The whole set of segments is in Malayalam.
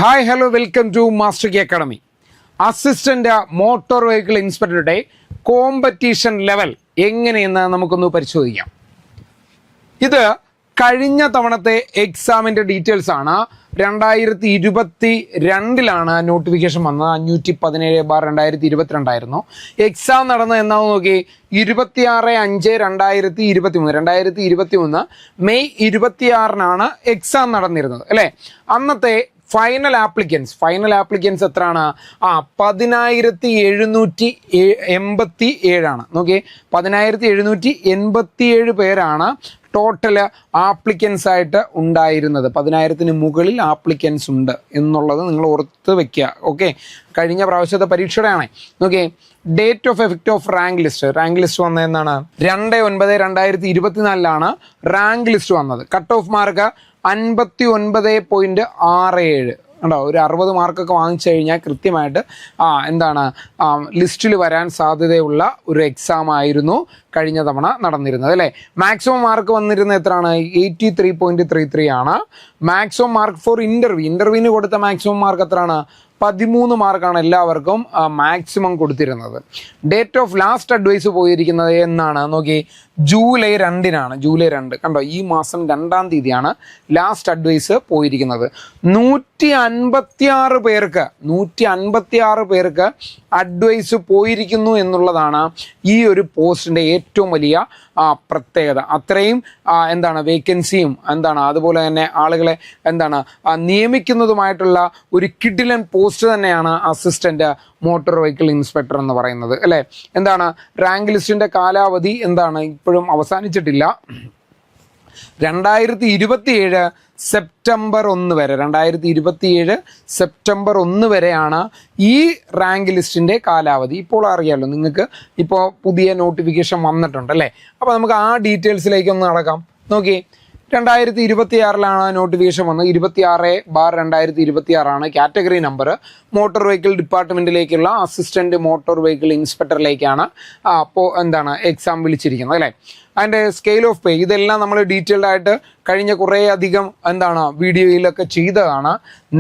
Hi hello welcome to master key academy. Assistant motor vehicle ഇൻസ്പെക്ടറുടെ കോമ്പറ്റീഷൻ ലെവൽ എങ്ങനെയെന്ന് നമുക്കൊന്ന് പരിശോധിക്കാം. ഇത് കഴിഞ്ഞ തവണത്തെ എക്സാമിൻ്റെ ഡീറ്റെയിൽസ് ആണ്. 2022 നോട്ടിഫിക്കേഷൻ വന്നത്. 517/2022 എക്സാം നടന്നത് എന്നാന്ന് നോക്കി 26/5/2023 മെയ് 26 എക്സാം നടന്നിരുന്നത് അല്ലേ. അന്നത്തെ ഫൈനൽ ആപ്ലിക്കൻസ് എത്രയാണ്? 10,787 നോക്കിയേ. 10,787 പേരാണ് ടോട്ടൽ ആപ്ലിക്കൻസ് ആയിട്ട് ഉണ്ടായിരുന്നത്. 10,000-ന് മുകളിൽ ആപ്ലിക്കൻസ് ഉണ്ട് എന്നുള്ളത് നിങ്ങൾ ഓർത്ത് വെക്കുക. ഓക്കെ, കഴിഞ്ഞ പ്രാവശ്യത്തെ പരീക്ഷയുടെയാണ്. നോക്കിയേ, date of effect of rank list വന്നത് എന്നാണ്? 2/9/2024 റാങ്ക് ലിസ്റ്റ് വന്നത്. കട്ട് ഓഫ് മാർക്ക് 59.67 ഉണ്ടോ. ഒരു 60 മാർക്കൊക്കെ വാങ്ങിച്ചു കഴിഞ്ഞാൽ കൃത്യമായിട്ട് ലിസ്റ്റിൽ വരാൻ സാധ്യതയുള്ള ഒരു എക്സാം ആയിരുന്നു കഴിഞ്ഞ തവണ നടന്നിരുന്നത് അല്ലേ. മാക്സിമം മാർക്ക് വന്നിരുന്നത് എത്രയാണ്? 83.33 ആണ്. മാക്സിമം മാർക്ക് ഫോർ ഇൻ്റർവ്യൂവിന് കൊടുത്ത മാക്സിമം മാർക്ക് എത്രയാണ്? 13 മാർക്കാണ് എല്ലാവർക്കും മാക്സിമം കൊടുത്തിരുന്നത്. ഡേറ്റ് ഓഫ് ലാസ്റ്റ് അഡ്വൈസ് പോയിരിക്കുന്നത് എന്നാണ്? നോക്കി, ജൂലൈ 2 ജൂലൈ 2 കണ്ടോ, ഈ മാസം 2-ാം തീയതിയാണ് ലാസ്റ്റ് അഡ്വൈസ് പോയിരിക്കുന്നത്. 156 പേർക്ക് അഡ്വൈസ് പോയിരിക്കുന്നു എന്നുള്ളതാണ് ഈ ഒരു പോസ്റ്റിൻ്റെ ഏറ്റവും വലിയ പ്രത്യേകത. അത്രയും വേക്കൻസിയും അതുപോലെ തന്നെ ആളുകളെ നിയമിക്കുന്നതുമായിട്ടുള്ള ഒരു കിഡിലൻ പോസ്റ്റ് തന്നെയാണ് അസിസ്റ്റന്റ് മോട്ടോർ വെഹിക്കിൾ ഇൻസ്പെക്ടർ എന്ന് പറയുന്നത് അല്ലേ. റാങ്ക് ലിസ്റ്റിന്റെ കാലാവധി ഇപ്പോഴും അവസാനിച്ചിട്ടില്ല. 2027 സെപ്റ്റംബർ 1 വരെ 2027 സെപ്റ്റംബർ 1 വരെയാണ് ഈ റാങ്ക് ലിസ്റ്റിൻ്റെ കാലാവധി. ഇപ്പോൾ അറിയാമല്ലോ നിങ്ങൾക്ക്, ഇപ്പോൾ പുതിയ നോട്ടിഫിക്കേഷൻ വന്നിട്ടുണ്ട് അല്ലേ. അപ്പോൾ നമുക്ക് ആ ഡീറ്റെയിൽസിലേക്ക് ഒന്ന് നടക്കാം. നോക്കി, 2026 നോട്ടിഫിക്കേഷൻ വന്നത്. 26/2026 കാറ്റഗറി നമ്പർ. മോട്ടോർ വെഹിക്കിൾ ഡിപ്പാർട്ട്മെൻറ്റിലേക്കുള്ള അസിസ്റ്റൻറ്റ് മോട്ടോർ വെഹിക്കിൾ ഇൻസ്പെക്ടറിലേക്കാണ് എക്സാം വിളിച്ചിരിക്കുന്നത് അല്ലേ. അതിൻ്റെ സ്കെയിൽ ഓഫ് പേ ഇതെല്ലാം നമ്മൾ ഡീറ്റെയിൽഡ് ആയിട്ട് കഴിഞ്ഞ കുറേ അധികം വീഡിയോയിലൊക്കെ ചെയ്തതാണ്.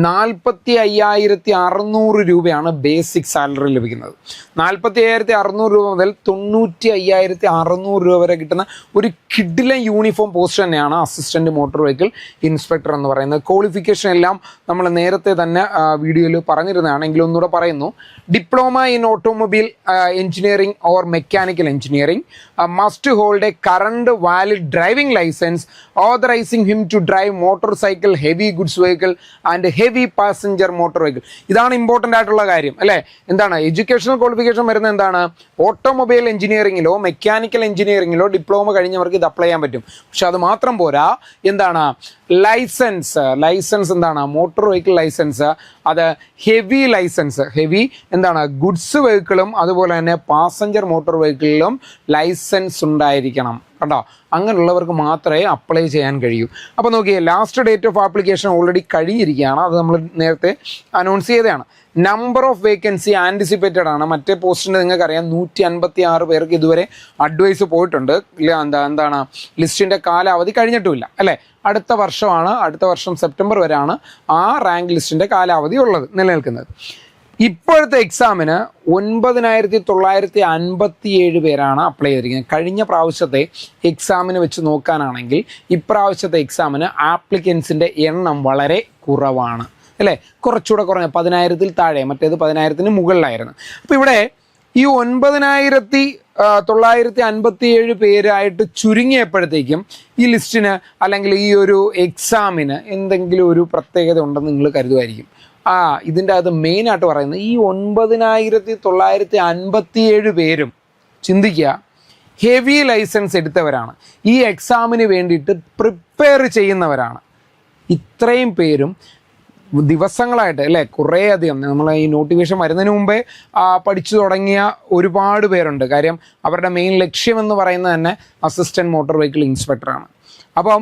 45,600 രൂപയാണ് ബേസിക് സാലറി ലഭിക്കുന്നത്. 45,600 രൂപ മുതൽ 95,600 രൂപ വരെ കിട്ടുന്ന ഒരു കിഡിലെ യൂണിഫോം പോസ്റ്റ് തന്നെയാണ് അസിസ്റ്റൻറ്റ് മോട്ടോർ വെഹിക്കിൾ ഇൻസ്പെക്ടർ എന്ന് പറയുന്നത്. ക്വാളിഫിക്കേഷൻ എല്ലാം നമ്മൾ നേരത്തെ തന്നെ വീഡിയോയിൽ പറഞ്ഞിരുന്നതാണ്, എങ്കിലും ഒന്നുകൂടെ പറയുന്നു. Diploma in automobile engineering or mechanical engineering, must hold A current valid driving license authorizing him to drive motorcycle, heavy goods vehicle and heavy passenger motor vehicle. ഇതാണ് ഇമ്പോർട്ടൻ്റ് ആയിട്ടുള്ള കാര്യം അല്ലേ. എഡ്യൂക്കേഷണൽ ക്വാളിഫിക്കേഷൻ വരുന്നത് ഓട്ടോമൊബൈൽ എഞ്ചിനീയറിംഗിലോ മെക്കാനിക്കൽ എഞ്ചിനീയറിംഗിലോ ഡിപ്ലോമ കഴിഞ്ഞവർക്ക് ഇത് അപ്ലൈ ചെയ്യാൻ പറ്റും. പക്ഷെ അത് മാത്രം പോരാ. ലൈസൻസ് മോട്ടോർ വെഹിക്കിൾ ലൈസൻസ്, അത് ഹെവി ലൈസൻസ്, ഗുഡ്സ് വെഹിക്കിളും അതുപോലെ തന്നെ പാസഞ്ചർ മോട്ടോർ വെഹിക്കിളിലും ലൈസൻസ് ഉണ്ടായിരിക്കണം കേട്ടോ. അങ്ങനെയുള്ളവർക്ക് മാത്രമേ അപ്ലൈ ചെയ്യാൻ കഴിയൂ. അപ്പോൾ നോക്കിയേ, last date of application already കഴിഞ്ഞിരിക്കുകയാണ്. അത് നമ്മൾ നേരത്തെ അനൗൺസ് ചെയ്തതാണ്. നമ്പർ ഓഫ് വേക്കൻസി ആൻറ്റിസിപ്പേറ്റഡ് ആണ്. മറ്റേ പോസ്റ്റിൻ്റെ നിങ്ങൾക്കറിയാം 156 പേർക്ക് ഇതുവരെ അഡ്വൈസ് പോയിട്ടുണ്ട്. ലിസ്റ്റിൻ്റെ കാലാവധി കഴിഞ്ഞിട്ടുമില്ല അല്ലേ. അടുത്ത വർഷം സെപ്റ്റംബർ വരെയാണ് ആ റാങ്ക് ലിസ്റ്റിൻ്റെ കാലാവധി നിലനിൽക്കുന്നത്. ഇപ്പോഴത്തെ എക്സാമിന് 9,957 പേരാണ് അപ്ലൈ ചെയ്തിരിക്കുന്നത്. കഴിഞ്ഞ പ്രാവശ്യത്തെ എക്സാമിന് വെച്ച് നോക്കാനാണെങ്കിൽ ഇപ്രാവശ്യത്തെ എക്സാമിന് ആപ്ലിക്കൻസിൻ്റെ എണ്ണം വളരെ കുറവാണ് അല്ലേ. കുറച്ചുകൂടെ കുറഞ്ഞ 10,000-ൽ താഴെ, മറ്റേത് 10,000-ന് മുകളിലായിരുന്നു. അപ്പോൾ ഇവിടെ ഈ 9,957 പേരായിട്ട് ചുരുങ്ങിയപ്പോഴത്തേക്കും ഈ ലിസ്റ്റിന് അല്ലെങ്കിൽ ഈ ഒരു എക്സാമിന് എന്തെങ്കിലും ഒരു പ്രത്യേകത ഉണ്ടെന്ന് നിങ്ങൾ കരുതുമായിരിക്കും. ഇതിൻ്റെ അത് മെയിനായിട്ട് പറയുന്നത് ഈ 9,957 പേരും ചിന്തിക്കുക, ഹെവി ലൈസൻസ് എടുത്തവരാണ്. ഈ എക്സാമിന് വേണ്ടിയിട്ട് പ്രിപ്പയർ ചെയ്യുന്നവരാണ്. ഇത്രയും പേരും ദിവസങ്ങളായിട്ട് അല്ലേ, കുറേയധികം നമ്മൾ ഈ നോട്ടിഫിക്കേഷൻ വരുന്നതിന് മുമ്പേ പഠിച്ചു തുടങ്ങിയ ഒരുപാട് പേരുണ്ട്. കാര്യം അവരുടെ മെയിൻ ലക്ഷ്യമെന്ന് പറയുന്നത് തന്നെ അസിസ്റ്റൻറ്റ് മോട്ടോർ വെഹിക്കിൾ ഇൻസ്പെക്ടറാണ്. അപ്പം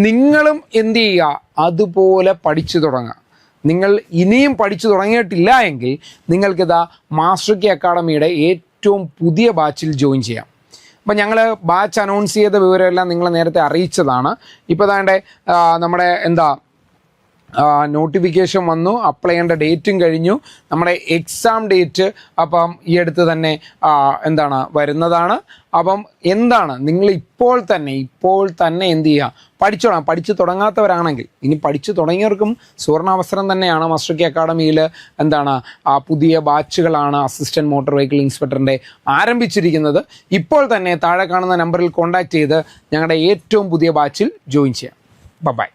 നിങ്ങളും എന്ത് ചെയ്യുക, അതുപോലെ പഠിച്ചു തുടങ്ങുക. നിങ്ങൾ ഇനിയും പഠിച്ചു തുടങ്ങിയിട്ടില്ല എങ്കിൽ നിങ്ങൾക്കിതാ മാസ്റ്റർ കി അക്കാഡമിയുടെ ഏറ്റവും പുതിയ ബാച്ചിൽ ജോയിൻ ചെയ്യാം. അപ്പം ഞങ്ങൾ ബാച്ച് അനൗൺസ് ചെയ്ത വിവരമെല്ലാം നിങ്ങളെ നേരത്തെ അറിയിച്ചതാണ്. ഇപ്പോൾ നമ്മുടെ നോട്ടിഫിക്കേഷൻ വന്നു, അപ്ലൈ ചെയ്യേണ്ട ഡേറ്റും കഴിഞ്ഞു. നമ്മുടെ എക്സാം ഡേറ്റ് അപ്പം ഈ അടുത്ത് തന്നെ വരുന്നതാണ്. അപ്പം നിങ്ങൾ ഇപ്പോൾ തന്നെ എന്ത് ചെയ്യുക, പഠിച്ചോളാം. പഠിച്ചു തുടങ്ങാത്തവരാണെങ്കിൽ, ഇനി പഠിച്ചു തുടങ്ങിയവർക്കും സുവർണാവസരം തന്നെയാണ്. മാസ്റ്റർ കെ അക്കാഡമിയിൽ പുതിയ ബാച്ചുകളാണ് അസിസ്റ്റൻറ്റ് മോട്ടോർ വെഹിക്കിൾ ഇൻസ്പെക്ടറിൻ്റെ ആരംഭിച്ചിരിക്കുന്നത്. ഇപ്പോൾ തന്നെ താഴെ കാണുന്ന നമ്പറിൽ കോൺടാക്റ്റ് ചെയ്ത് ഞങ്ങളുടെ ഏറ്റവും പുതിയ ബാച്ചിൽ ജോയിൻ ചെയ്യാം. ബൈ.